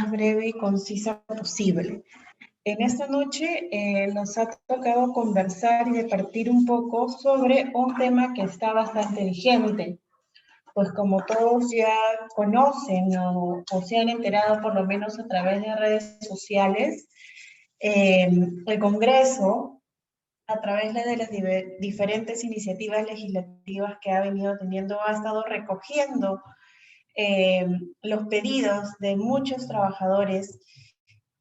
más breve y concisa posible. En esta noche nos ha tocado conversar y departir un poco sobre un tema que está bastante vigente. Pues como todos ya conocen o se han enterado por lo menos a través de redes sociales, el Congreso, a través de las diferentes iniciativas legislativas que ha venido teniendo, ha estado recogiendo los pedidos de muchos trabajadores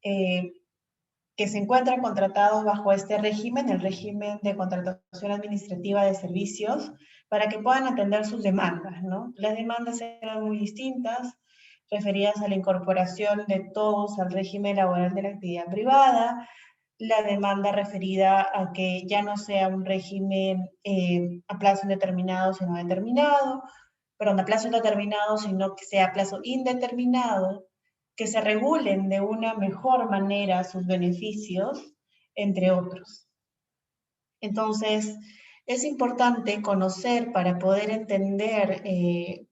que se encuentran contratados bajo este régimen, el régimen de contratación administrativa de servicios, para que puedan atender sus demandas, ¿no? Las demandas eran muy distintas, referidas a la incorporación de todos al régimen laboral de la actividad privada, la demanda referida a que ya no sea un régimen a plazo indeterminado, sino determinado, perdón, a plazo indeterminado, sino que sea a plazo indeterminado, que se regulen de una mejor manera sus beneficios, entre otros. Entonces, es importante conocer para poder entender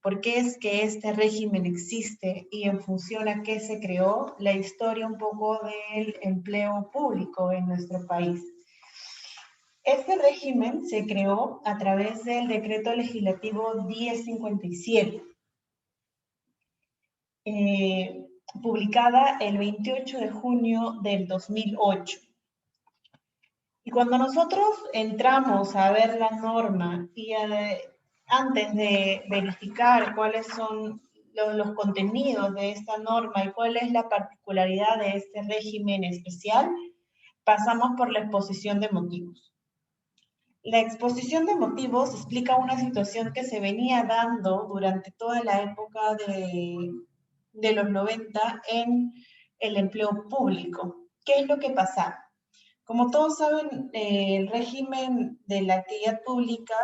por qué es que este régimen existe y en función a qué se creó, la historia un poco del empleo público en nuestro país. Este régimen se creó a través del Decreto Legislativo 1057, publicada el 28 de junio del 2008. Y cuando nosotros entramos a ver la norma y antes de verificar cuáles son los contenidos de esta norma y cuál es la particularidad de este régimen especial, pasamos por la exposición de motivos. La exposición de motivos explica una situación que se venía dando durante toda la época de los 90 en el empleo público. ¿Qué es lo que pasaba? Como todos saben, el régimen de la actividad pública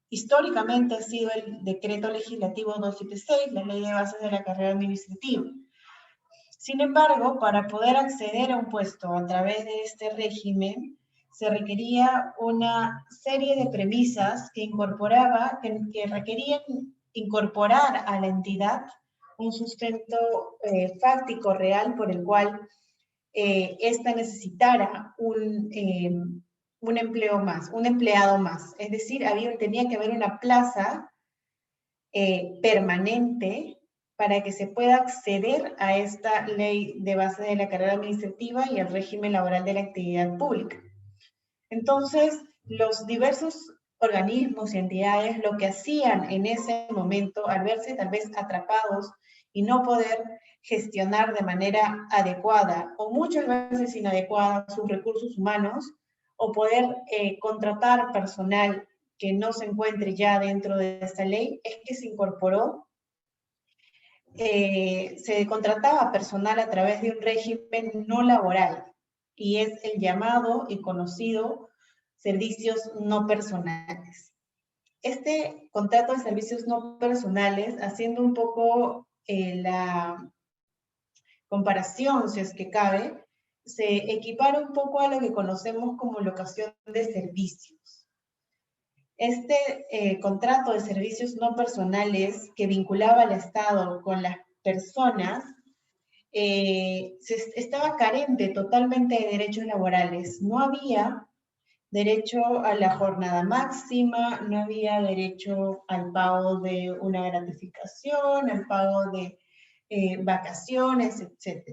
históricamente ha sido el Decreto Legislativo 276, la Ley de Bases de la Carrera Administrativa. Sin embargo, para poder acceder a un puesto a través de este régimen, se requería una serie de premisas que requerían incorporar a la entidad un sustento fáctico real por el cual esta necesitara un empleo más, un empleado más. Es decir, tenía que haber una plaza permanente para que se pueda acceder a esta ley de base de la carrera administrativa y el régimen laboral de la actividad pública. Entonces, los diversos organismos y entidades lo que hacían en ese momento, al verse tal vez atrapados y no poder gestionar de manera adecuada o muchas veces inadecuada sus recursos humanos o poder contratar personal que no se encuentre ya dentro de esta ley, es que se incorporó, se contrataba personal a través de un régimen no laboral y es el llamado y conocido servicios no personales. Este contrato de servicios no personales, haciendo un poco la comparación, si es que cabe, se equipara un poco a lo que conocemos como locación de servicios. Este contrato de servicios no personales que vinculaba al Estado con las personas estaba carente totalmente de derechos laborales. No había derecho a la jornada máxima, no había derecho al pago de una gratificación, al pago de vacaciones, etc.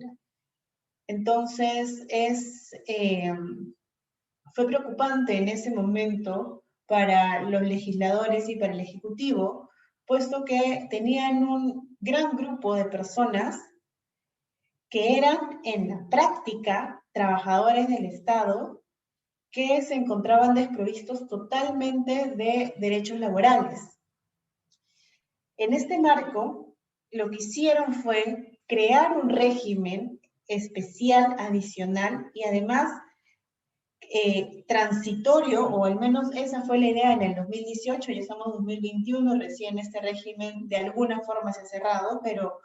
Entonces, fue preocupante en ese momento para los legisladores y para el Ejecutivo, puesto que tenían un gran grupo de personas que eran en la práctica trabajadores del Estado que se encontraban desprovistos totalmente de derechos laborales. En este marco, lo que hicieron fue crear un régimen especial, adicional, y además transitorio, o al menos esa fue la idea en el 2018, ya estamos en 2021, recién este régimen de alguna forma se ha cerrado, pero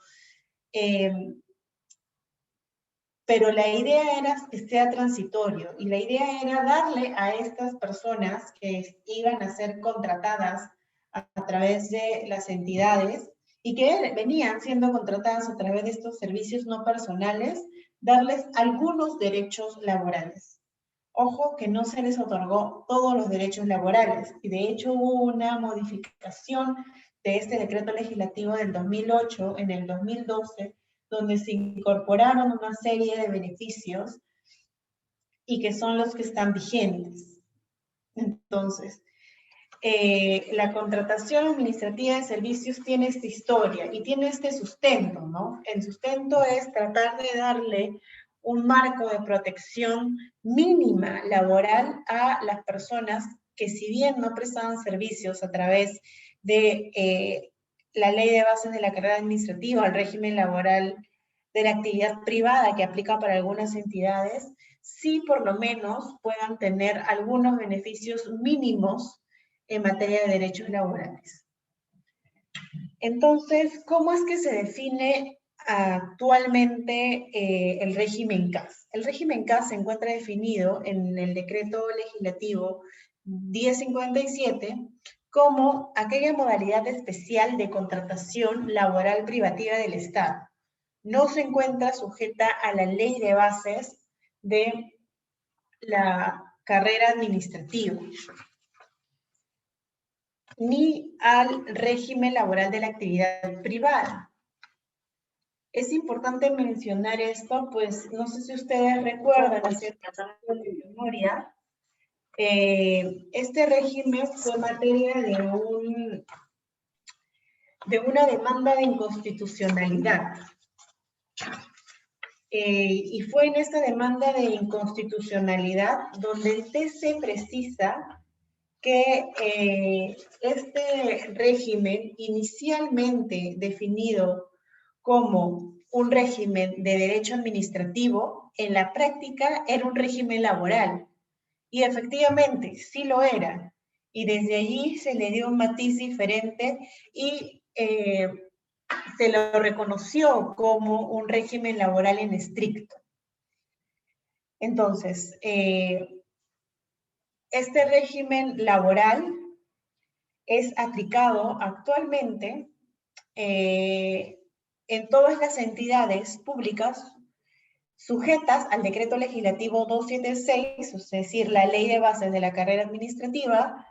la idea era que sea transitorio, y la idea era darle a estas personas que iban a ser contratadas a través de las entidades y que venían siendo contratadas a través de estos servicios no personales, darles algunos derechos laborales. Ojo que no se les otorgó todos los derechos laborales, y de hecho hubo una modificación de este decreto legislativo del 2008 en el 2012, donde se incorporaron una serie de beneficios y que son los que están vigentes. Entonces, la contratación administrativa de servicios tiene esta historia y tiene este sustento, ¿no? El sustento es tratar de darle un marco de protección mínima laboral a las personas que, si bien no prestaban servicios a través de la ley de bases de la carrera administrativa, el régimen laboral de la actividad privada que aplica para algunas entidades, sí por lo menos puedan tener algunos beneficios mínimos en materia de derechos laborales. Entonces, ¿cómo es que se define actualmente el régimen CAS? El régimen CAS se encuentra definido en el decreto legislativo 1057 como aquella modalidad especial de contratación laboral privativa del Estado. No se encuentra sujeta a la ley de bases de la carrera administrativa, ni al régimen laboral de la actividad privada. Es importante mencionar esto, pues no sé si ustedes recuerdan, haciendo de memoria, este régimen fue materia de una demanda de inconstitucionalidad. Y fue en esta demanda de inconstitucionalidad donde el TC precisa que este régimen, inicialmente definido como un régimen de derecho administrativo, en la práctica era un régimen laboral. Y efectivamente, sí lo era. Y desde allí se le dio un matiz diferente y se lo reconoció como un régimen laboral en estricto. Entonces, este régimen laboral es aplicado actualmente en todas las entidades públicas sujetas al decreto legislativo 276, es decir, la ley de bases de la carrera administrativa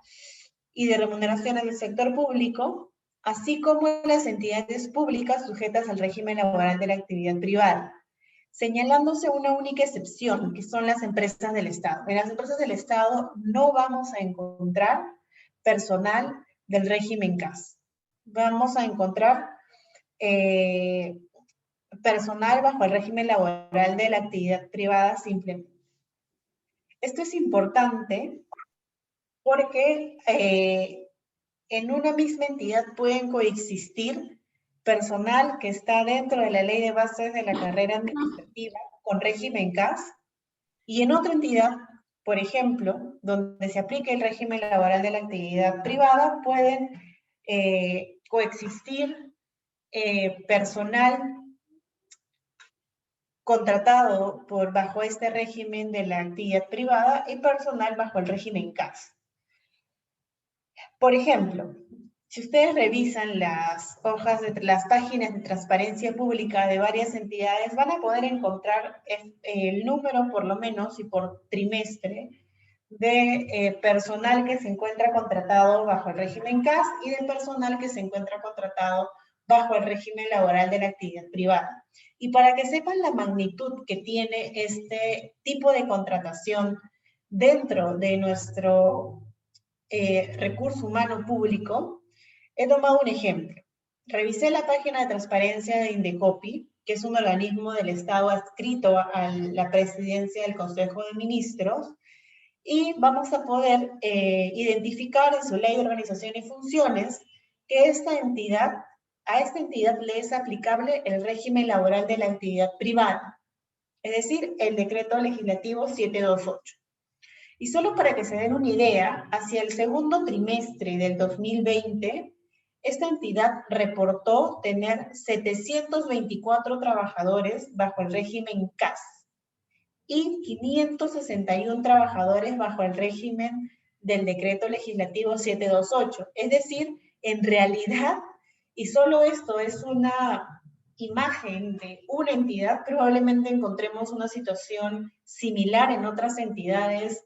y de remuneraciones del sector público, así como las entidades públicas sujetas al régimen laboral de la actividad privada, señalándose una única excepción, que son las empresas del Estado. En las empresas del Estado no vamos a encontrar personal del régimen CAS. Vamos a encontrar personal bajo el régimen laboral de la actividad privada simplemente. Esto es importante porque en una misma entidad pueden coexistir personal que está dentro de la ley de bases de la carrera administrativa con régimen CAS, y en otra entidad, por ejemplo, donde se aplique el régimen laboral de la actividad privada, pueden coexistir personal contratado bajo este régimen de la actividad privada y personal bajo el régimen CAS. Por ejemplo, si ustedes revisan las hojas de las páginas de transparencia pública de varias entidades, van a poder encontrar el número, por lo menos, y por trimestre, de personal que se encuentra contratado bajo el régimen CAS y de personal que se encuentra contratado bajo el régimen laboral de la actividad privada. Y para que sepan la magnitud que tiene este tipo de contratación dentro de nuestro recurso humano público, he tomado un ejemplo. Revisé la página de transparencia de Indecopi, que es un organismo del Estado adscrito a la presidencia del Consejo de Ministros, y vamos a poder identificar en su ley de organización y funciones que a esta entidad le es aplicable el régimen laboral de la actividad privada, es decir, el decreto legislativo 728. Y solo para que se den una idea, hacia el segundo trimestre del 2020, esta entidad reportó tener 724 trabajadores bajo el régimen CAS y 561 trabajadores bajo el régimen del decreto legislativo 728. Es decir, en realidad, y solo esto es una imagen de una entidad, probablemente encontremos una situación similar en otras entidades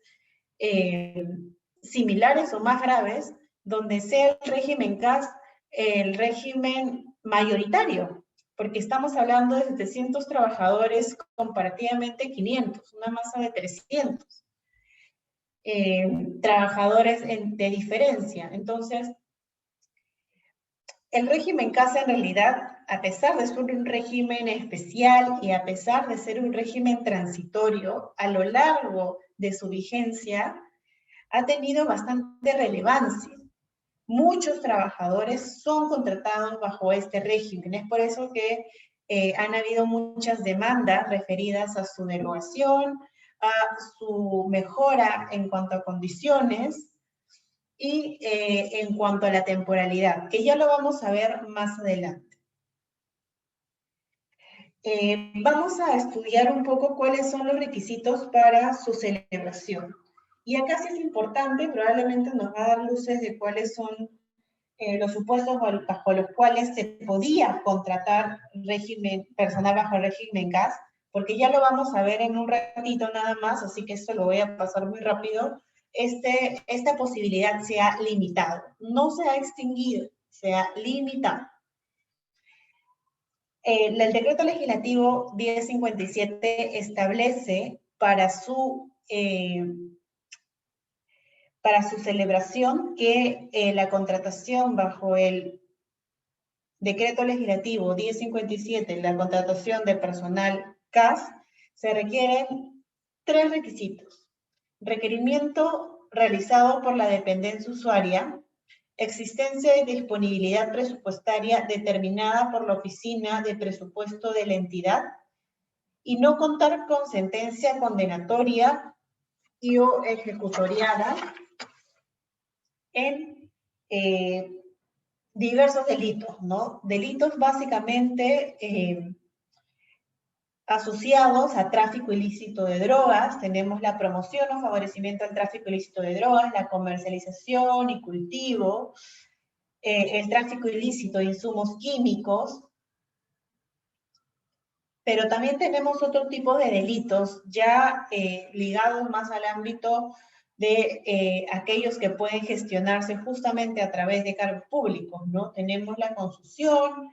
similares o más graves, donde sea el régimen CAS el régimen mayoritario, porque estamos hablando de 700 trabajadores, comparativamente 500, una masa de 300 trabajadores de diferencia. Entonces, el régimen CAS en realidad, a pesar de ser un régimen especial y a pesar de ser un régimen transitorio, a lo largo de su vigencia, ha tenido bastante relevancia. Muchos trabajadores son contratados bajo este régimen. Es por eso que han habido muchas demandas referidas a su derogación, a su mejora en cuanto a condiciones y en cuanto a la temporalidad, que ya lo vamos a ver más adelante. Vamos a estudiar un poco cuáles son los requisitos para su celebración. Y acá sí es importante, probablemente nos va a dar luces de cuáles son los supuestos bajo los cuales se podía contratar personal bajo el régimen CAS, porque ya lo vamos a ver en un ratito nada más, así que esto lo voy a pasar muy rápido. Esta posibilidad se ha limitado, no se ha extinguido, se ha limitado. El decreto legislativo 1057 establece para su celebración que la contratación bajo el decreto legislativo 1057, la contratación de personal CAS, se requieren 3 requisitos. Requerimiento realizado por la dependencia usuaria, existencia de disponibilidad presupuestaria determinada por la oficina de presupuesto de la entidad y no contar con sentencia condenatoria y o ejecutoriada en diversos delitos, ¿no? Delitos básicamente asociados a tráfico ilícito de drogas. Tenemos la promoción o favorecimiento al tráfico ilícito de drogas, la comercialización y cultivo, el tráfico ilícito de insumos químicos, pero también tenemos otro tipo de delitos ya ligados más al ámbito de aquellos que pueden gestionarse justamente a través de cargos públicos, ¿no? Tenemos la consusión,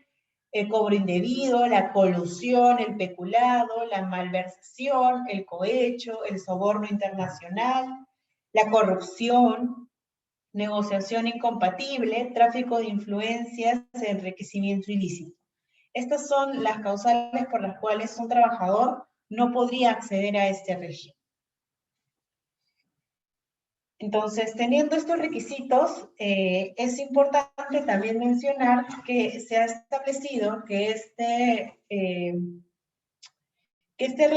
el cobro indebido, la colusión, el peculado, la malversación, el cohecho, el soborno internacional, la corrupción, negociación incompatible, tráfico de influencias, enriquecimiento ilícito. Estas son las causales por las cuales un trabajador no podría acceder a este régimen. Entonces, teniendo estos requisitos, es importante también mencionar que se ha establecido que a este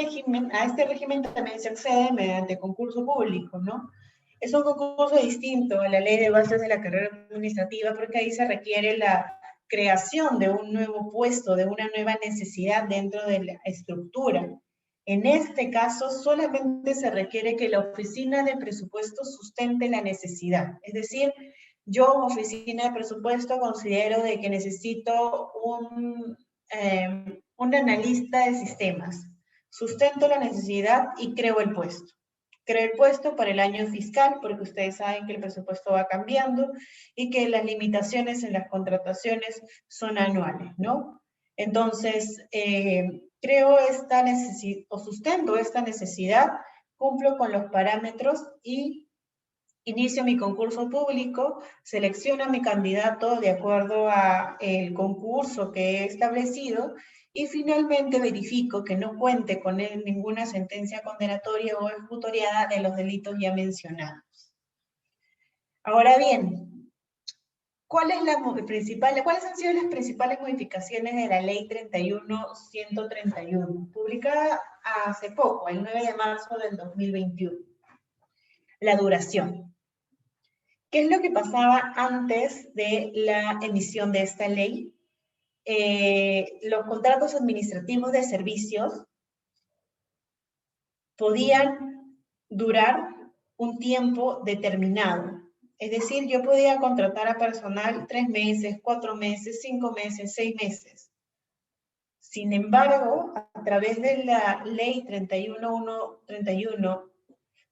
régimen también se accede mediante concurso público, ¿no? Es un concurso distinto a la ley de bases de la carrera administrativa porque ahí se requiere la creación de un nuevo puesto, de una nueva necesidad dentro de la estructura. En este caso, solamente se requiere que la oficina de presupuesto sustente la necesidad. Es decir, yo, oficina de presupuesto, considero de que necesito un analista de sistemas. Sustento la necesidad y creo el puesto. Creo el puesto para el año fiscal, porque ustedes saben que el presupuesto va cambiando y que las limitaciones en las contrataciones son anuales, ¿no? Entonces, creo esta necesidad, o sustento esta necesidad, cumplo con los parámetros y inicio mi concurso público, selecciono a mi candidato de acuerdo a el concurso que he establecido y finalmente verifico que no cuente con él ninguna sentencia condenatoria o ejecutoriada de los delitos ya mencionados. Ahora bien, ¿cuáles han sido las principales modificaciones de la Ley 31.131, publicada hace poco, el 9 de marzo del 2021? La duración. ¿Qué es lo que pasaba antes de la emisión de esta ley? Los contratos administrativos de servicios podían durar un tiempo determinado. Es decir, yo podía contratar a personal 3 meses, 4 meses, 5 meses, 6 meses. Sin embargo, a través de la ley 31131,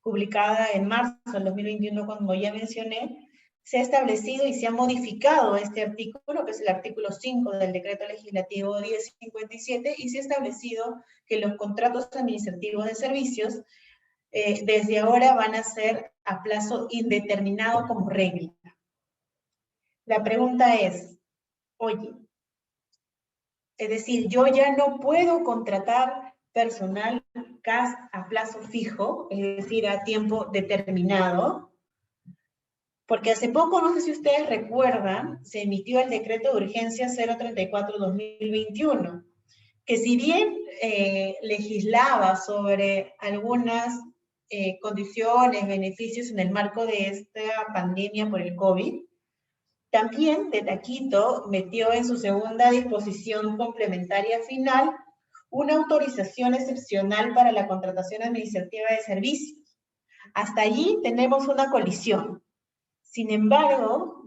publicada en marzo del 2021, como ya mencioné, se ha establecido y se ha modificado este artículo, que es el artículo 5 del Decreto Legislativo 1057, y se ha establecido que los contratos administrativos de servicios desde ahora van a ser a plazo indeterminado como regla. La pregunta es, oye, es decir, yo ya no puedo contratar personal CAS a plazo fijo, es decir, a tiempo determinado, porque hace poco, no sé si ustedes recuerdan, se emitió el decreto de urgencia 034-2021, que si bien legislaba sobre algunas condiciones, beneficios en el marco de esta pandemia por el COVID, también de taquito metió en su segunda disposición complementaria final una autorización excepcional para la contratación administrativa de servicios. Hasta allí tenemos una colisión. Sin embargo,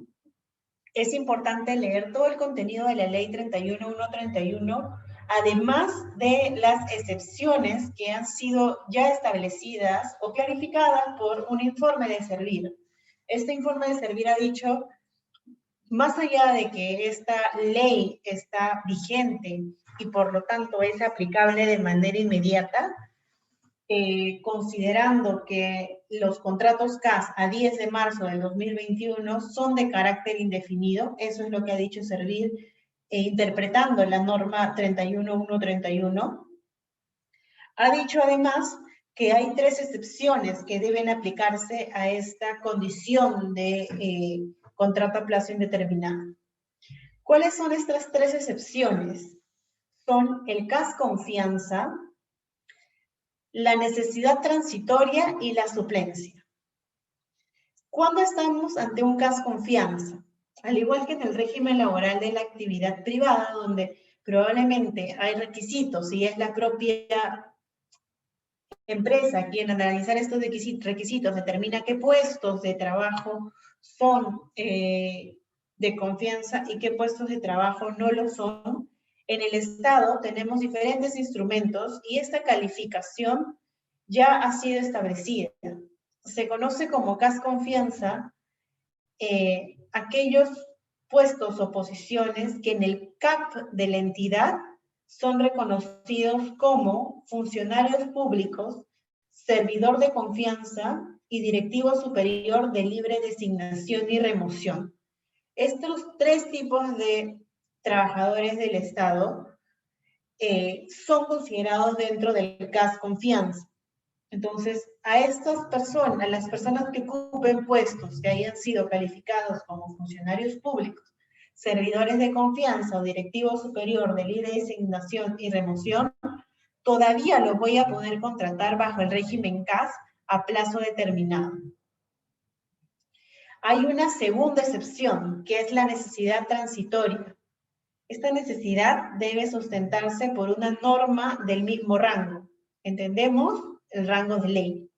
es importante leer todo el contenido de la ley 31131, además de las excepciones que han sido ya establecidas o clarificadas por un informe de Servir. Este informe de Servir ha dicho, más allá de que esta ley está vigente y por lo tanto es aplicable de manera inmediata, considerando que los contratos CAS a 10 de marzo del 2021 son de carácter indefinido, eso es lo que ha dicho Servir, interpretando la norma 31131, ha dicho además que hay 3 excepciones que deben aplicarse a esta condición de contrato a plazo indeterminado. ¿Cuáles son estas 3 excepciones? Son el CAS confianza, la necesidad transitoria y la suplencia. ¿Cuándo estamos ante un CAS confianza? Al igual que en el régimen laboral de la actividad privada, donde probablemente hay requisitos y es la propia empresa quien al analizar estos requisitos determina qué puestos de trabajo son de confianza y qué puestos de trabajo no lo son. En el Estado tenemos diferentes instrumentos y esta calificación ya ha sido establecida. Se conoce como CAS confianza aquellos puestos o posiciones que en el CAP de la entidad son reconocidos como funcionarios públicos, servidor de confianza y directivo superior de libre designación y remoción. Estos 3 tipos de trabajadores del Estado son considerados dentro del CAS confianza. Entonces, a estas personas, a las personas que ocupen puestos que hayan sido calificados como funcionarios públicos, servidores de confianza o directivo superior de libre designación y remoción, todavía los voy a poder contratar bajo el régimen CAS a plazo determinado. Hay una segunda excepción, que es la necesidad transitoria. Esta necesidad debe sustentarse por una norma del mismo rango. ¿Entendemos? El rango de ley.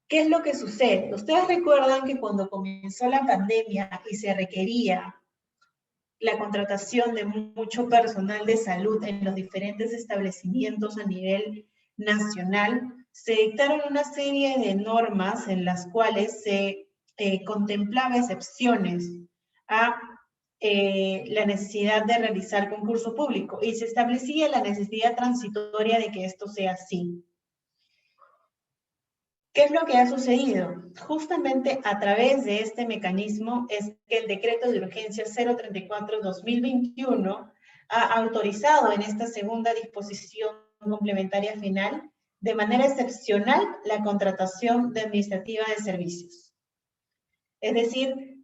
¿Qué es lo que sucede? Ustedes recuerdan que cuando comenzó la pandemia y se requería la contratación de mucho personal de salud en los diferentes establecimientos a nivel nacional, se dictaron una serie de normas en las cuales se contemplaba excepciones a la necesidad de realizar concurso público y se establecía la necesidad transitoria de que esto sea así. ¿Qué es lo que ha sucedido? Justamente a través de este mecanismo es que el decreto de urgencia 034-2021 ha autorizado en esta segunda disposición complementaria final de manera excepcional la contratación de administrativa de servicios. Es decir,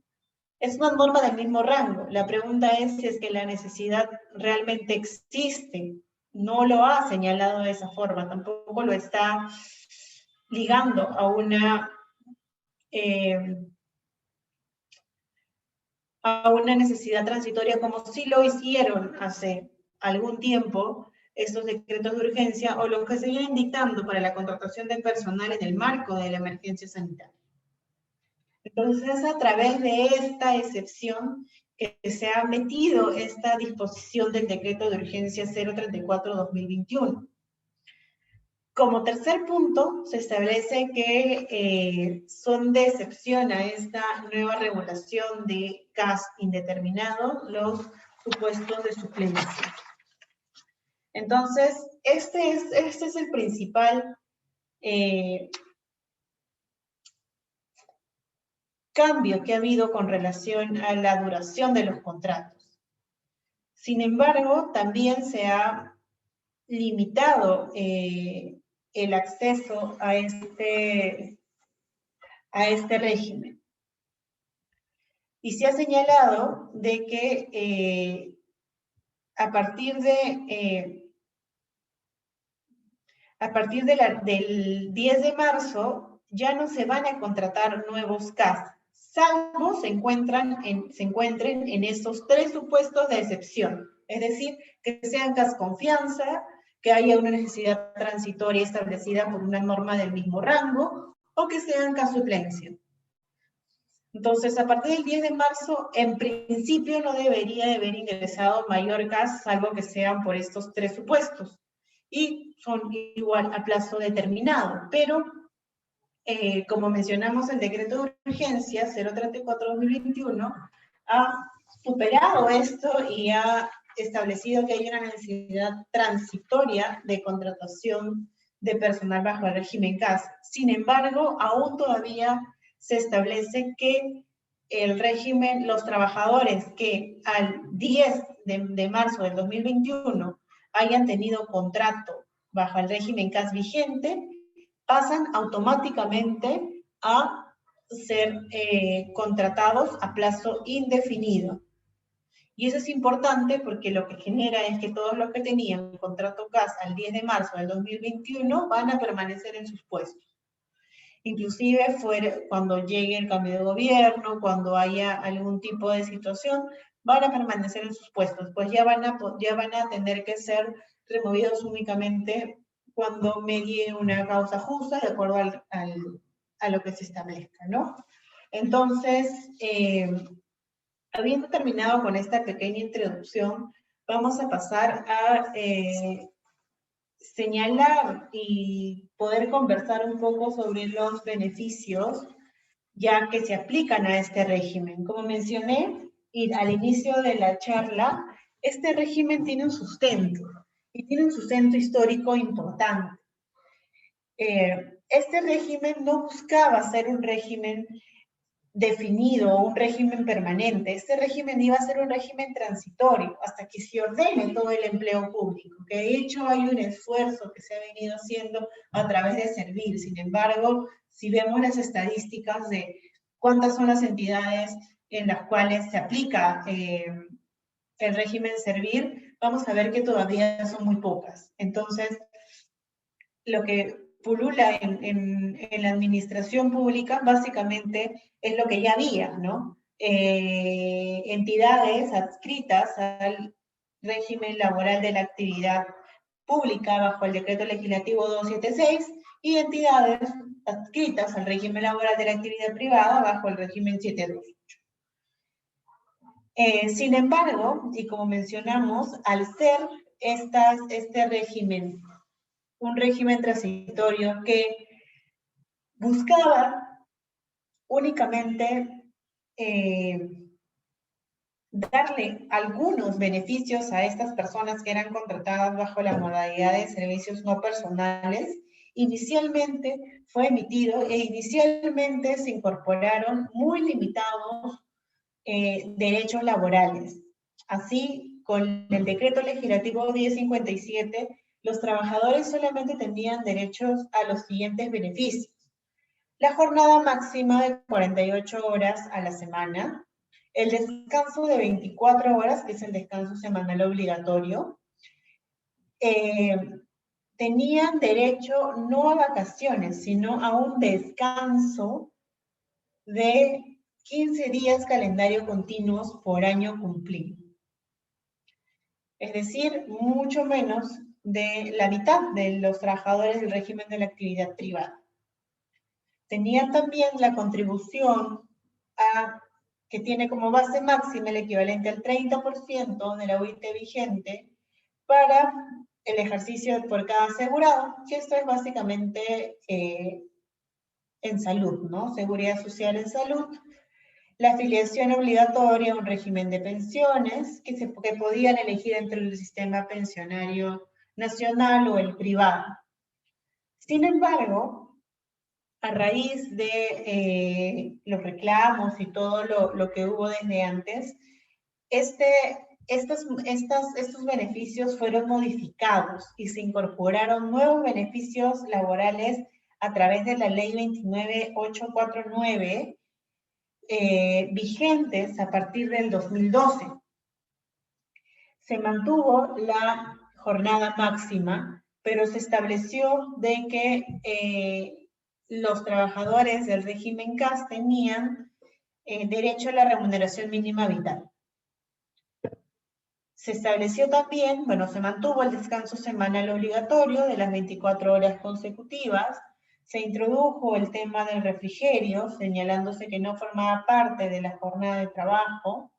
es una norma del mismo rango. La pregunta es si es que la necesidad realmente existe. No lo ha señalado de esa forma, tampoco lo está ligando a una necesidad transitoria como sí lo hicieron hace algún tiempo estos decretos de urgencia o lo que se vienen dictando para la contratación de personal en el marco de la emergencia sanitaria. Entonces es a través de esta excepción que se ha metido esta disposición del decreto de urgencia 034-2021. Como tercer punto, se establece que son de excepción a esta nueva regulación de CAS indeterminado los supuestos de suplencia. Entonces, este es el principal cambio que ha habido con relación a la duración de los contratos. Sin embargo, también se ha limitado el acceso a este régimen. Y se ha señalado de que a partir del 10 de marzo ya no se van a contratar nuevos CAS, salvo se encuentren en estos tres supuestos de excepción. Es decir, que sean CAS confianza, que haya una necesidad transitoria establecida por una norma del mismo rango, o que sean CAS suplencia. Entonces, a partir del 10 de marzo, en principio no debería de haber ingresado mayor CAS, salvo que sean por estos tres supuestos. Y son igual a plazo determinado. Pero, como mencionamos, el decreto de urgencia 034-2021 ha superado esto y ha establecido que hay una necesidad transitoria de contratación de personal bajo el régimen CAS. Sin embargo, aún todavía se establece que el régimen, los trabajadores que al 10 de marzo del 2021 hayan tenido contrato bajo el régimen CAS vigente, pasan automáticamente a ser contratados a plazo indefinido. Y eso es importante porque lo que genera es que todos los que tenían contrato CAS al 10 de marzo del 2021 van a permanecer en sus puestos. Inclusive cuando llegue el cambio de gobierno, cuando haya algún tipo de situación, van a permanecer en sus puestos, pues ya van a tener que ser removidos únicamente cuando medie una causa justa de acuerdo a lo que se establezca, ¿no? Entonces, habiendo terminado con esta pequeña introducción, vamos a pasar a señalar y poder conversar un poco sobre los beneficios ya que se aplican a este régimen. Como mencioné y al inicio de la charla, este régimen tiene un sustento y tiene un sustento histórico importante. Este régimen no buscaba ser un régimen definido, un régimen permanente. Este régimen iba a ser un régimen transitorio hasta que se ordene todo el empleo público, que de hecho hay un esfuerzo que se ha venido haciendo a través de Servir. Sin embargo, si vemos las estadísticas de cuántas son las entidades en las cuales se aplica el régimen Servir, vamos a ver que todavía son muy pocas. Entonces, lo que pulula en la administración pública básicamente es lo que ya había, ¿no? Entidades adscritas al régimen laboral de la actividad pública bajo el decreto legislativo 276 y entidades adscritas al régimen laboral de la actividad privada bajo el régimen 728. Sin embargo, y como mencionamos, al ser este régimen un régimen transitorio que buscaba únicamente darle algunos beneficios a estas personas que eran contratadas bajo la modalidad de servicios no personales. Inicialmente fue emitido e inicialmente se incorporaron muy limitados derechos laborales. Así, con el decreto legislativo 1057, los trabajadores solamente tenían derechos a los siguientes beneficios. La jornada máxima de 48 horas a la semana, el descanso de 24 horas, que es el descanso semanal obligatorio, tenían derecho no a vacaciones, sino a un descanso de 15 días calendario continuos por año cumplido. Es decir, mucho menos de la mitad de los trabajadores del régimen de la actividad privada. Tenían también la contribución que tiene como base máxima el equivalente al 30% de la UIT vigente para el ejercicio por cada asegurado, que esto es básicamente en salud, ¿no? Seguridad social en salud. La afiliación obligatoria a un régimen de pensiones que podían elegir entre el sistema pensionario nacional o el privado. Sin embargo, a raíz de los reclamos y todo lo que hubo desde antes, estos beneficios fueron modificados y se incorporaron nuevos beneficios laborales a través de la ley 29849, vigentes a partir del 2012. Se mantuvo la jornada máxima, pero se estableció de que los trabajadores del régimen CAS tenían derecho a la remuneración mínima vital. Se estableció también, bueno, se mantuvo el descanso semanal obligatorio de las 24 horas consecutivas. Se introdujo el tema del refrigerio, señalándose que no formaba parte de la jornada de trabajo.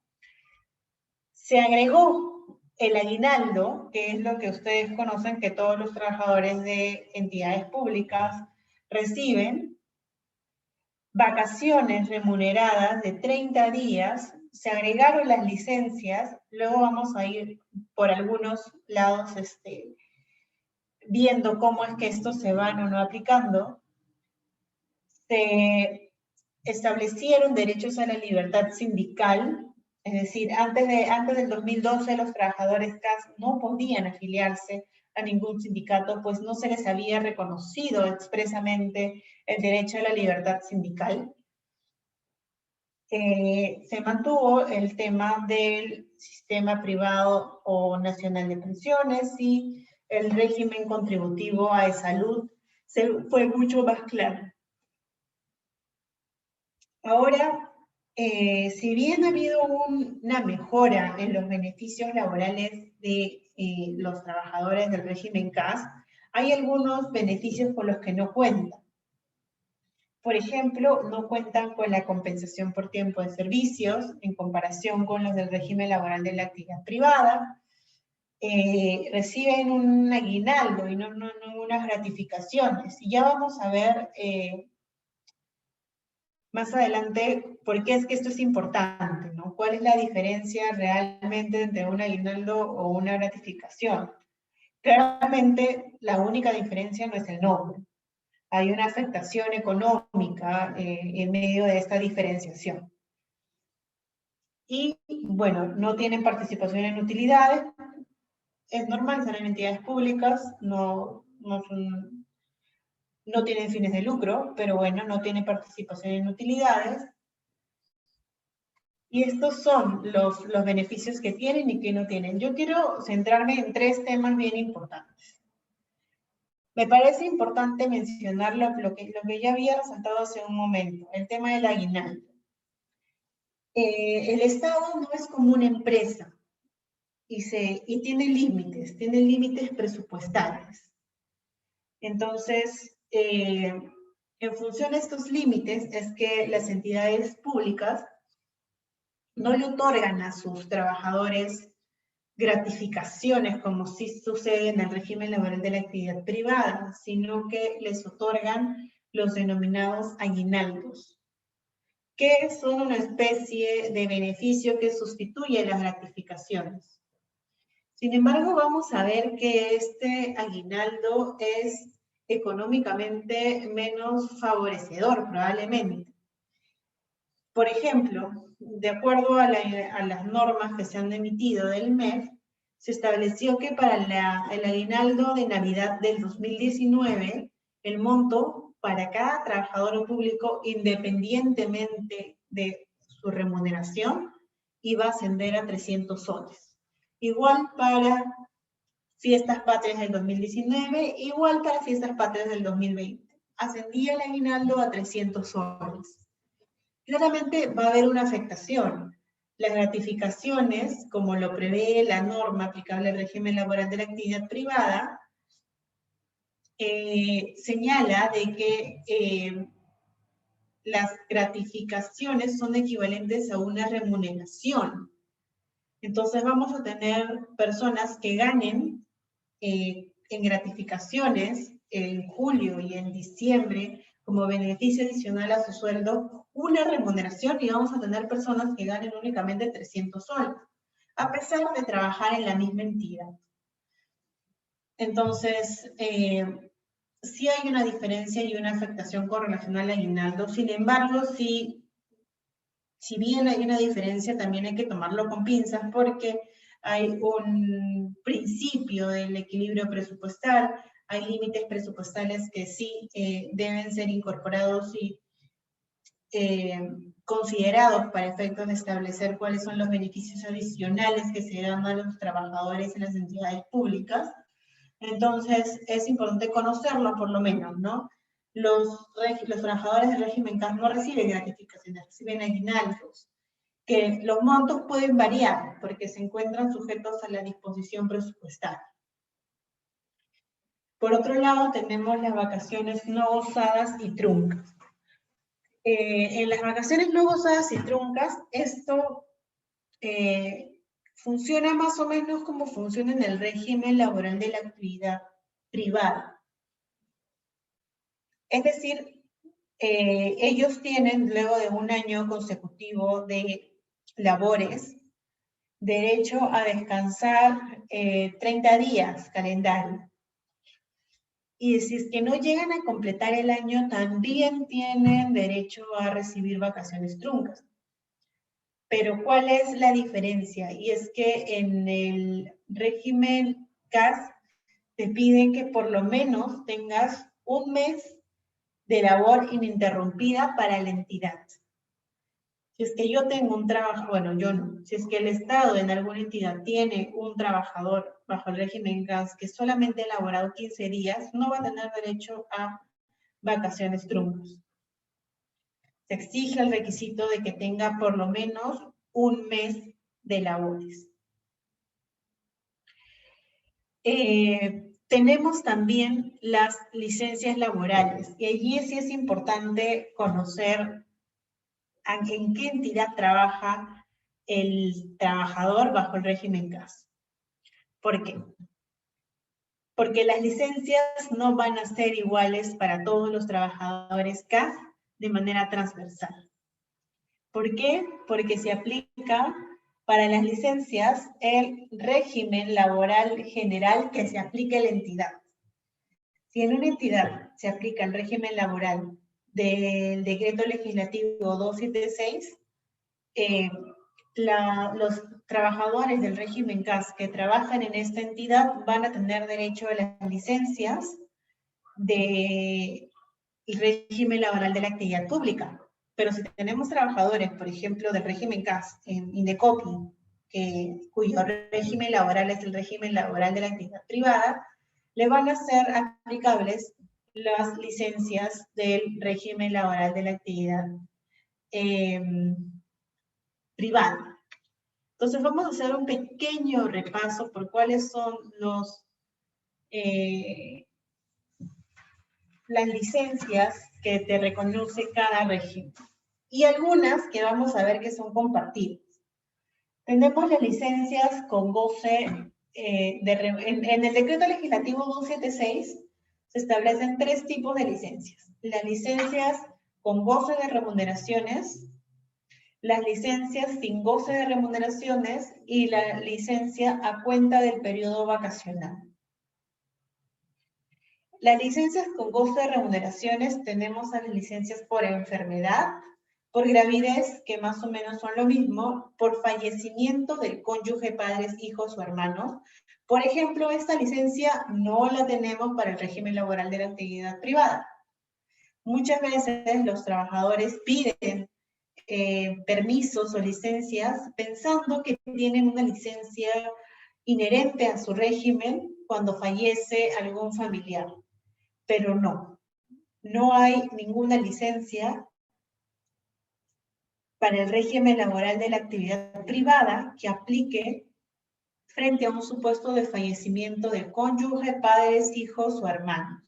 Se agregó el aguinaldo, que es lo que ustedes conocen que todos los trabajadores de entidades públicas reciben. Vacaciones remuneradas de 30 días. Se agregaron las licencias. Luego vamos a ir por algunos lados viendo cómo es que estos se van o no aplicando. Se establecieron derechos a la libertad sindical, es decir, antes del 2012 los trabajadores CAS no podían afiliarse a ningún sindicato, pues no se les había reconocido expresamente el derecho a la libertad sindical. Se mantuvo el tema del sistema privado o nacional de pensiones y el régimen contributivo a salud fue mucho más claro. Ahora, si bien ha habido una mejora en los beneficios laborales de los trabajadores del régimen CAS, hay algunos beneficios con los que no cuentan. Por ejemplo, no cuentan con la compensación por tiempo de servicios en comparación con los del régimen laboral de la actividad privada. Reciben un aguinaldo y no unas gratificaciones. Y ya vamos a ver más adelante por qué es que esto es importante, ¿no? ¿Cuál es la diferencia realmente entre un aguinaldo o una gratificación? Claramente, la única diferencia no es el nombre. Hay una afectación económica en medio de esta diferenciación. Y, bueno, no tienen participación en utilidades. Es normal, son entidades públicas, no tienen fines de lucro, pero bueno, no tienen participación en utilidades. Y estos son los beneficios que tienen y que no tienen. Yo quiero centrarme en 3 temas bien importantes. Me parece importante mencionar lo que ya había resaltado hace un momento, el tema del aguinaldo. El Estado no es como una empresa y tiene límites presupuestarios. Entonces, en función de estos límites es que las entidades públicas no le otorgan a sus trabajadores gratificaciones como sí sucede en el régimen laboral de la actividad privada, sino que les otorgan los denominados aguinaldos, que son una especie de beneficio que sustituye las gratificaciones. Sin embargo, vamos a ver que este aguinaldo es económicamente menos favorecedor, probablemente. Por ejemplo, de acuerdo a las normas que se han emitido del MEF, se estableció que para el aguinaldo de Navidad del 2019, el monto para cada trabajador público, independientemente de su remuneración, iba a ascender a 300 soles. Igual para fiestas patrias del 2019, igual para fiestas patrias del 2020. Ascendía el aguinaldo a 300 soles. Claramente va a haber una afectación. Las gratificaciones, como lo prevé la norma aplicable al régimen laboral de la actividad privada, señala de que las gratificaciones son equivalentes a una remuneración. Entonces vamos a tener personas que ganen en gratificaciones en julio y en diciembre como beneficio adicional a su sueldo una remuneración, y vamos a tener personas que ganen únicamente 300 soles, a pesar de trabajar en la misma entidad. Entonces, sí hay una diferencia y una afectación con relación al aguinaldo. Sin embargo, si bien hay una diferencia, también hay que tomarlo con pinzas, porque hay un principio del equilibrio presupuestal, hay límites presupuestales que sí deben ser incorporados y considerados para efectos de establecer cuáles son los beneficios adicionales que se dan a los trabajadores en las entidades públicas. Entonces, es importante conocerlo por lo menos, ¿no? Los trabajadores del régimen CAS no reciben gratificaciones, reciben aguinaldos, que los montos pueden variar porque se encuentran sujetos a la disposición presupuestal. Por otro lado, tenemos las vacaciones no gozadas y truncas. En las vacaciones no gozadas y truncas, esto funciona más o menos como funciona en el régimen laboral de la actividad privada. Es decir, ellos tienen, luego de un año consecutivo de labores, derecho a descansar 30 días calendario. Y si es que no llegan a completar el año, también tienen derecho a recibir vacaciones truncas. Pero ¿cuál es la diferencia? Y es que en el régimen CAS te piden que por lo menos tengas un mes de labor ininterrumpida para la entidad. Si es que yo tengo un trabajo, bueno, yo no. Si es que el Estado en alguna entidad tiene un trabajador bajo el régimen CAS que solamente ha laborado 15 días, no va a tener derecho a vacaciones truncas. Se exige el requisito de que tenga por lo menos un mes de labores. Tenemos también las licencias laborales, y allí sí es importante conocer en qué entidad trabaja el trabajador bajo el régimen CAS. ¿Por qué? Porque las licencias no van a ser iguales para todos los trabajadores CAS de manera transversal. ¿Por qué? Porque se aplica para las licencias el régimen laboral general que se aplica en la entidad. Si en una entidad se aplica el régimen laboral del decreto legislativo 276, los trabajadores del régimen CAS que trabajan en esta entidad van a tener derecho a las licencias del régimen laboral de la actividad pública. Pero si tenemos trabajadores, por ejemplo, del régimen CAS en Indecopi, cuyo régimen laboral es el régimen laboral de la actividad privada, le van a ser aplicables las licencias del régimen laboral de la actividad privada. Entonces vamos a hacer un pequeño repaso por cuáles son las licencias que te reconoce cada régimen. Y algunas que vamos a ver que son compartidas. Tenemos las licencias con goce, en el decreto legislativo 276 se establecen 3 tipos de licencias. Las licencias con goce de remuneraciones, las licencias sin goce de remuneraciones y la licencia a cuenta del periodo vacacional. Las licencias con goce de remuneraciones tenemos a las licencias por enfermedad, por gravidez, que más o menos son lo mismo, por fallecimiento del cónyuge, padres, hijos o hermanos. Por ejemplo, esta licencia no la tenemos para el régimen laboral de la actividad privada. Muchas veces los trabajadores piden permisos o licencias pensando que tienen una licencia inherente a su régimen cuando fallece algún familiar. Pero no hay ninguna licencia para el régimen laboral de la actividad privada que aplique frente a un supuesto de fallecimiento del cónyuge, padres, hijos o hermanos.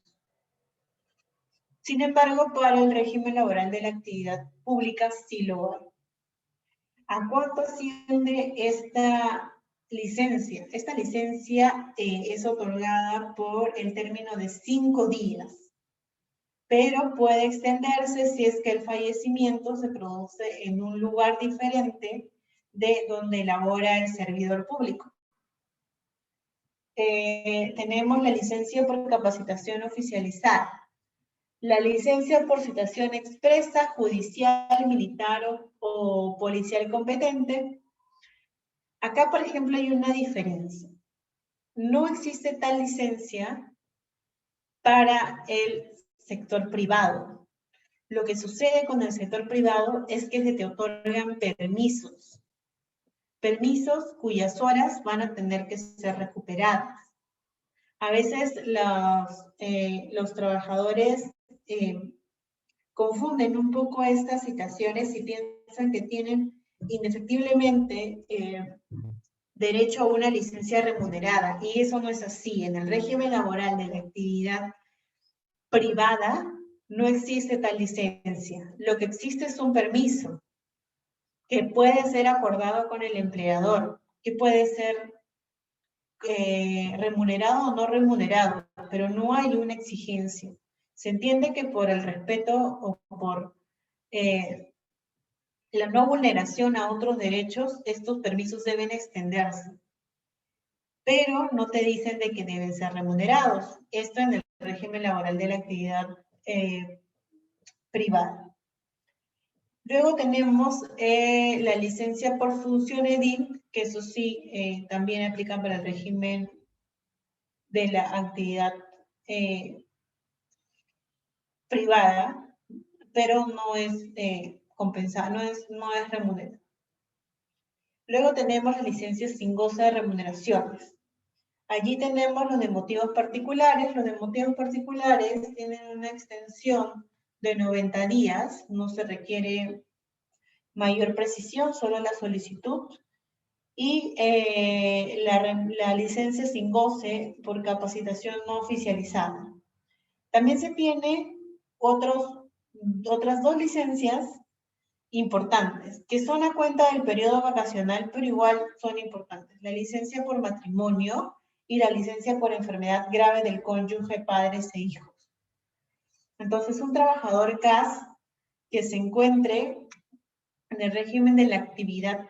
Sin embargo, para el régimen laboral de la actividad pública sí lo hay. ¿A cuánto asciende esta licencia? Esta licencia es otorgada por el término de 5 días, pero puede extenderse si es que el fallecimiento se produce en un lugar diferente de donde labora el servidor público. Tenemos la licencia por capacitación oficializada, la licencia por citación expresa, judicial, militar o policial competente. Acá, por ejemplo, hay una diferencia. No existe tal licencia para el sector privado. Lo que sucede con el sector privado es que se te otorgan permisos. Permisos cuyas horas van a tener que ser recuperadas. A veces los trabajadores confunden un poco estas situaciones y piensan que tienen indefectiblemente derecho a una licencia remunerada, y eso no es así. En el régimen laboral de la actividad privada no existe tal licencia. Lo que existe es un permiso que puede ser acordado con el empleador, que puede ser remunerado o no remunerado, pero no hay una exigencia. Se entiende que por el respeto o por la no vulneración a otros derechos, estos permisos deben extenderse. Pero no te dicen de que deben ser remunerados. Esto en el régimen laboral de la actividad privada. Luego tenemos la licencia por función edil, que eso sí, también aplica para el régimen de la actividad privada, pero no es compensada, no es remunerada. Luego tenemos las licencias sin goce de remuneraciones. Allí tenemos los de motivos particulares. Los de motivos particulares tienen una extensión de 90 días, no se requiere mayor precisión, solo la solicitud. Y la licencia sin goce por capacitación no oficializada. También se tiene otras 2 licencias importantes, que son a cuenta del periodo vacacional, pero igual son importantes. La licencia por matrimonio y la licencia por enfermedad grave del cónyuge, padres e hijos. Entonces, un trabajador CAS que se encuentre en el régimen de la actividad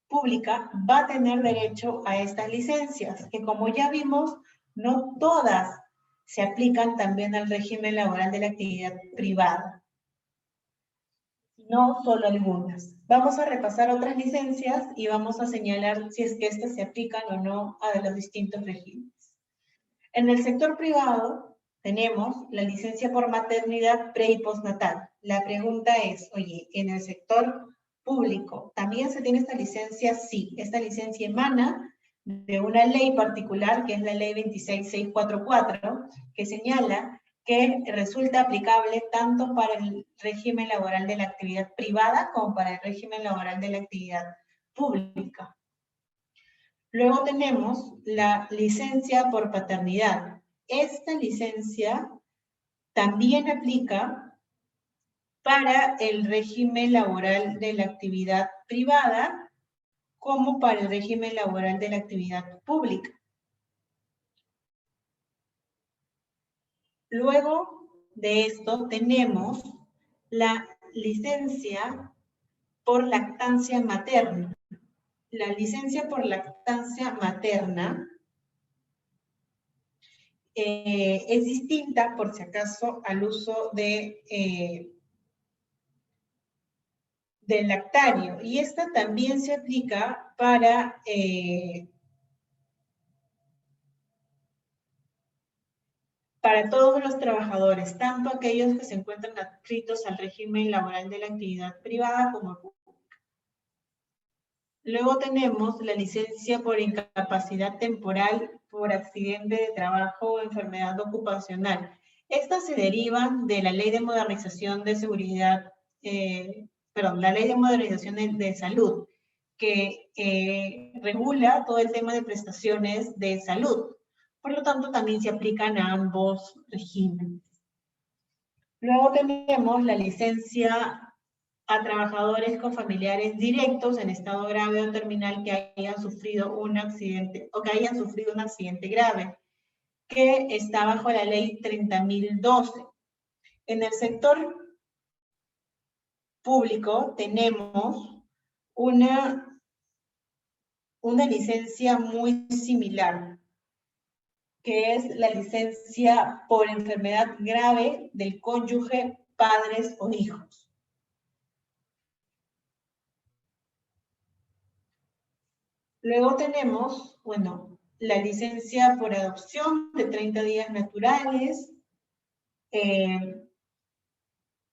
pública va a tener derecho a estas licencias, que como ya vimos, no todas se aplican también al régimen laboral de la actividad privada, no solo algunas. Vamos a repasar otras licencias y vamos a señalar si es que estas se aplican o no a los distintos regímenes. En el sector privado tenemos la licencia por maternidad pre y postnatal. La pregunta es, oye, ¿en el sector público también se tiene esta licencia? Sí, esta licencia emana de una ley particular, que es la ley 26644, que señala que resulta aplicable tanto para el régimen laboral de la actividad privada como para el régimen laboral de la actividad pública. Luego tenemos la licencia por paternidad. Esta licencia también aplica para el régimen laboral de la actividad privada como para el régimen laboral de la actividad pública. Luego de esto tenemos la licencia por lactancia materna. La licencia por lactancia materna es distinta, por si acaso, al uso del lactario. Y esta también se aplica para todos los trabajadores, tanto aquellos que se encuentran adscritos al régimen laboral de la actividad privada como pública. Luego tenemos la licencia por incapacidad temporal por accidente de trabajo o enfermedad ocupacional. Estas se derivan de la Ley de Modernización de Seguridad, la Ley de Modernización de Salud, que regula todo el tema de prestaciones de salud. Por lo tanto, también se aplican a ambos regímenes. Luego tenemos la licencia a trabajadores con familiares directos en estado grave o terminal que hayan sufrido un accidente o que hayan sufrido un accidente grave, que está bajo la ley 30.012. En el sector público tenemos una licencia muy similar, que es la licencia por enfermedad grave del cónyuge, padres o hijos. Luego tenemos, bueno, la licencia por adopción de 30 días naturales.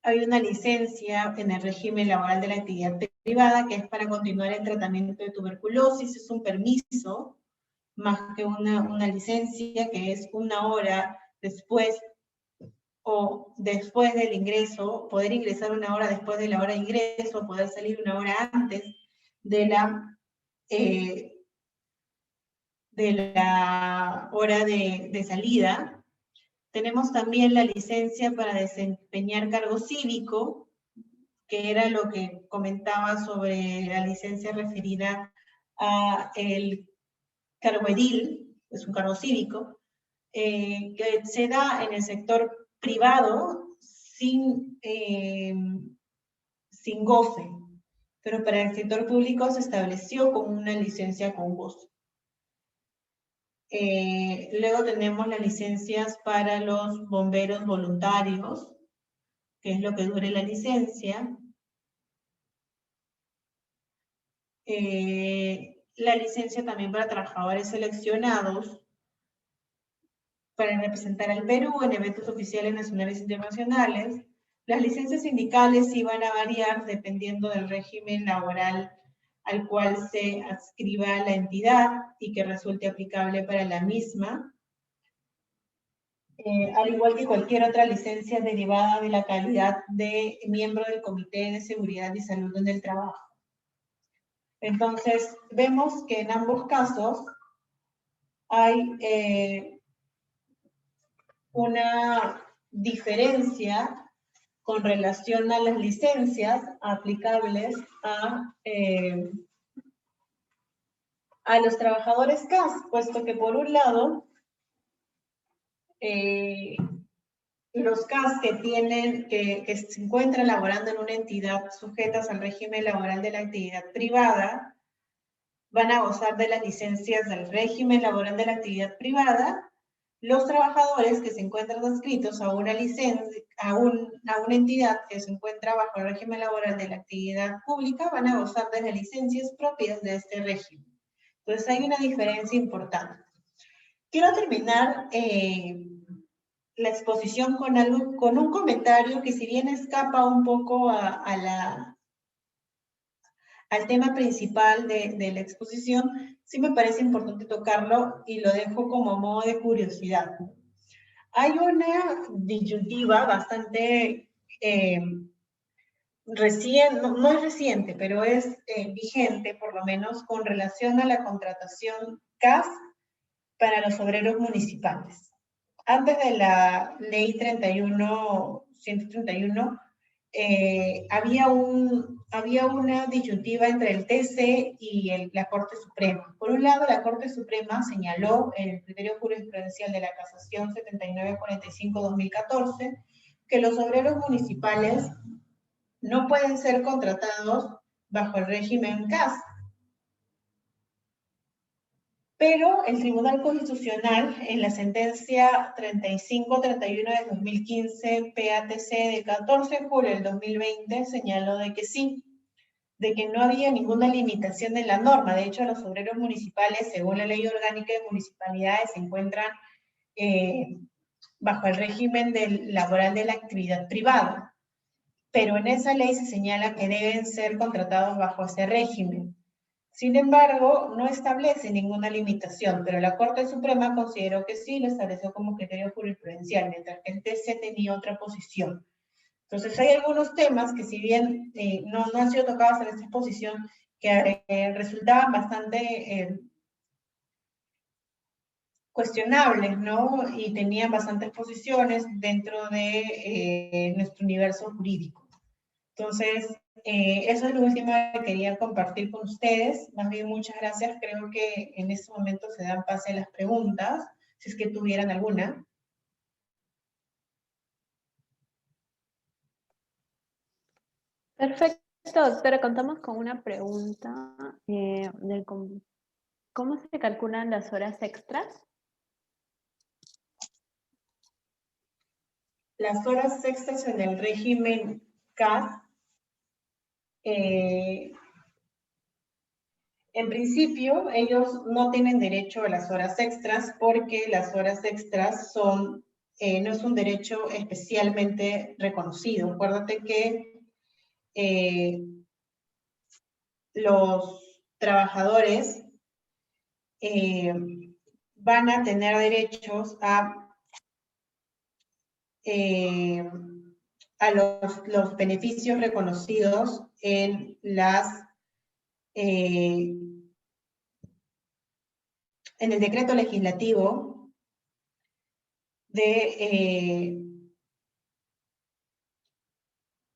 Hay una licencia en el régimen laboral de la actividad privada que es para continuar el tratamiento de tuberculosis. Es un permiso más que una licencia, que es 1 hora después o después del ingreso, poder ingresar 1 hora después de la hora de ingreso, poder salir 1 hora antes de la hora de salida. Tenemos también la licencia para desempeñar cargo cívico, que era lo que comentaba sobre la licencia referida a el cargo edil, es un cargo cívico, que se da en el sector privado sin goce, pero para el sector público se estableció como una licencia con goce. Luego tenemos las licencias para los bomberos voluntarios, que es lo que dure la licencia. La licencia también para trabajadores seleccionados para representar al Perú en eventos oficiales nacionales e internacionales. Las licencias sindicales sí van a variar dependiendo del régimen laboral al cual se adscriba la entidad y que resulte aplicable para la misma. Al igual que cualquier otra licencia derivada de la calidad de miembro del Comité de Seguridad y Salud en el Trabajo. Entonces, vemos que en ambos casos hay una diferencia con relación a las licencias aplicables a los trabajadores CAS, puesto que por un lado, los CAS que se encuentran laborando en una entidad sujetas al régimen laboral de la actividad privada, van a gozar de las licencias del régimen laboral de la actividad privada. Los trabajadores que se encuentran adscritos a una licencia, a una entidad que se encuentra bajo el régimen laboral de la actividad pública, van a gozar de las licencias propias de este régimen. Entonces hay una diferencia importante. Quiero terminar la exposición con un comentario que, si bien escapa un poco al tema principal de la exposición, sí me parece importante tocarlo y lo dejo como modo de curiosidad. Hay una disyuntiva bastante reciente, no es reciente, pero es vigente, por lo menos, con relación a la contratación CAS para los obreros municipales. Antes de la ley 131, había una disyuntiva entre el TC y la Corte Suprema. Por un lado, la Corte Suprema señaló en el criterio jurisprudencial de la Casación 7945-2014 que los obreros municipales no pueden ser contratados bajo el régimen CAS. Pero el Tribunal Constitucional, en la sentencia 3531 de 2015, PATC, del 14 de julio del 2020, señaló de que sí, de que no había ninguna limitación en la norma. De hecho, los obreros municipales, según la Ley Orgánica de Municipalidades, se encuentran bajo el régimen laboral de la actividad privada. Pero en esa ley se señala que deben ser contratados bajo ese régimen. Sin embargo, no establece ninguna limitación, pero la Corte Suprema consideró que sí, lo estableció como criterio jurisprudencial, mientras que el TC tenía otra posición. Entonces, hay algunos temas que, si bien no han sido tocados en esta exposición, que resultaban bastante cuestionables, ¿no? Y tenían bastantes posiciones dentro de nuestro universo jurídico. Entonces, eso es lo último que quería compartir con ustedes. Más bien, muchas gracias. Creo que en este momento se dan pase a las preguntas, si es que tuvieran alguna. Perfecto, doctora. Contamos con una pregunta ¿cómo se calculan las horas extras? Las horas extras en el régimen CAS, en principio, ellos no tienen derecho a las horas extras porque las horas extras son, no es un derecho especialmente reconocido. Acuérdate que los trabajadores van a tener derechos a los beneficios reconocidos en en el decreto legislativo de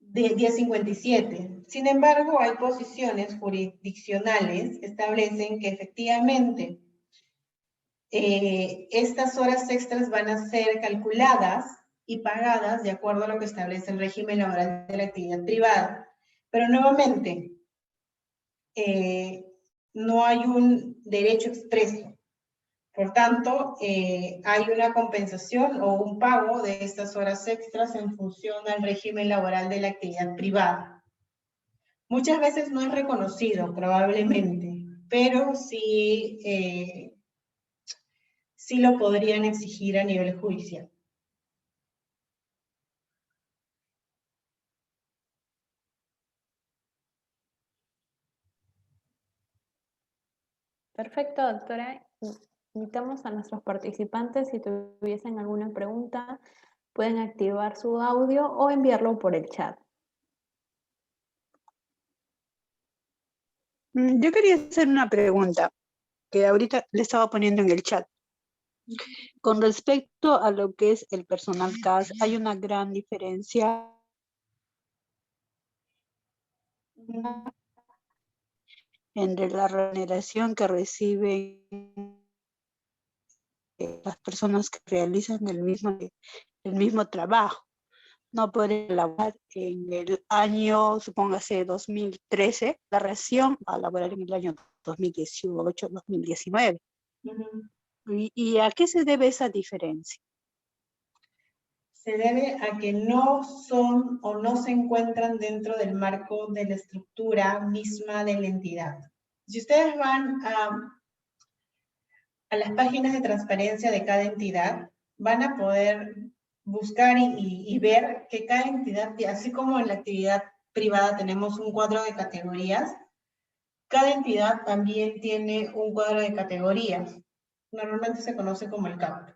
1057. Sin embargo, hay posiciones jurisdiccionales que establecen que efectivamente estas horas extras van a ser calculadas y pagadas de acuerdo a lo que establece el régimen laboral de la actividad privada. Pero nuevamente, no hay un derecho expreso. Por tanto, hay una compensación o un pago de estas horas extras en función al régimen laboral de la actividad privada. Muchas veces no es reconocido, probablemente, pero sí, sí lo podrían exigir a nivel judicial. Perfecto, doctora. Invitamos a nuestros participantes, si tuviesen alguna pregunta, pueden activar su audio o enviarlo por el chat. Yo quería hacer una pregunta que ahorita le estaba poniendo en el chat. Con respecto a lo que es el personal CAS, ¿hay una gran diferencia entre la remuneración que reciben las personas que realizan el mismo trabajo? No pueden laborar en el año, supóngase 2013, la reacción a laborar en el año 2018, 2019. ¿Y a qué se debe esa diferencia? Se debe a que no son o no se encuentran dentro del marco de la estructura misma de la entidad. Si ustedes van a las páginas de transparencia de cada entidad, van a poder buscar y ver que cada entidad, así como en la actividad privada tenemos un cuadro de categorías, cada entidad también tiene un cuadro de categorías. Normalmente se conoce como el CAP.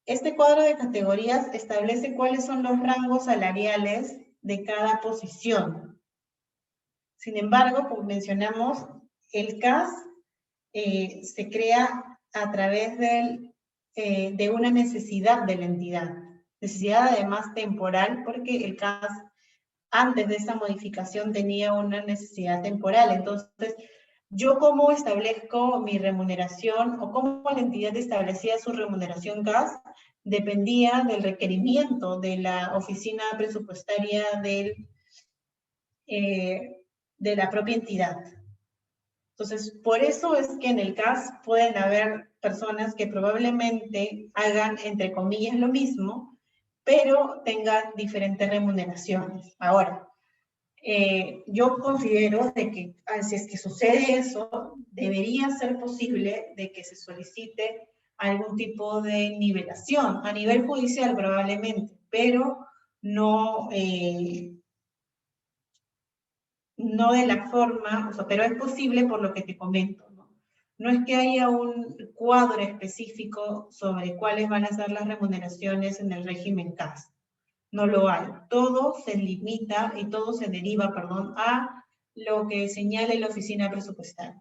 Este cuadro de categorías establece cuáles son los rangos salariales de cada posición. Sin embargo, como mencionamos, el CAS se crea a través de una necesidad de la entidad. Necesidad además temporal, porque el CAS antes de esa modificación tenía una necesidad temporal. Entonces, yo cómo establezco mi remuneración o cómo la entidad establecía su remuneración CAS dependía del requerimiento de la oficina presupuestaria de la propia entidad. Entonces, por eso es que en el CAS pueden haber personas que probablemente hagan, entre comillas, lo mismo, pero tengan diferentes remuneraciones. Ahora, yo considero de que si es que sucede eso, debería ser posible de que se solicite algún tipo de nivelación, a nivel judicial probablemente, pero no, no de la forma, o sea, pero es posible por lo que te comento, ¿no? No es que haya un cuadro específico sobre cuáles van a ser las remuneraciones en el régimen CAS. No lo hay. Todo se limita y todo se deriva, perdón, a lo que señale la oficina presupuestaria.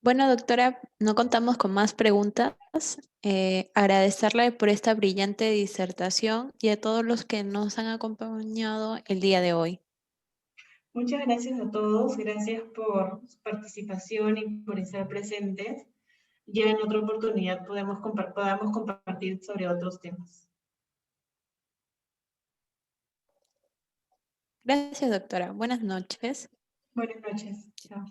Bueno, doctora, no contamos con más preguntas. Agradecerle por esta brillante disertación y a todos los que nos han acompañado el día de hoy. Muchas gracias a todos, gracias por su participación y por estar presentes. Ya en otra oportunidad podamos compartir sobre otros temas. Gracias, doctora. Buenas noches. Buenas noches. Chao.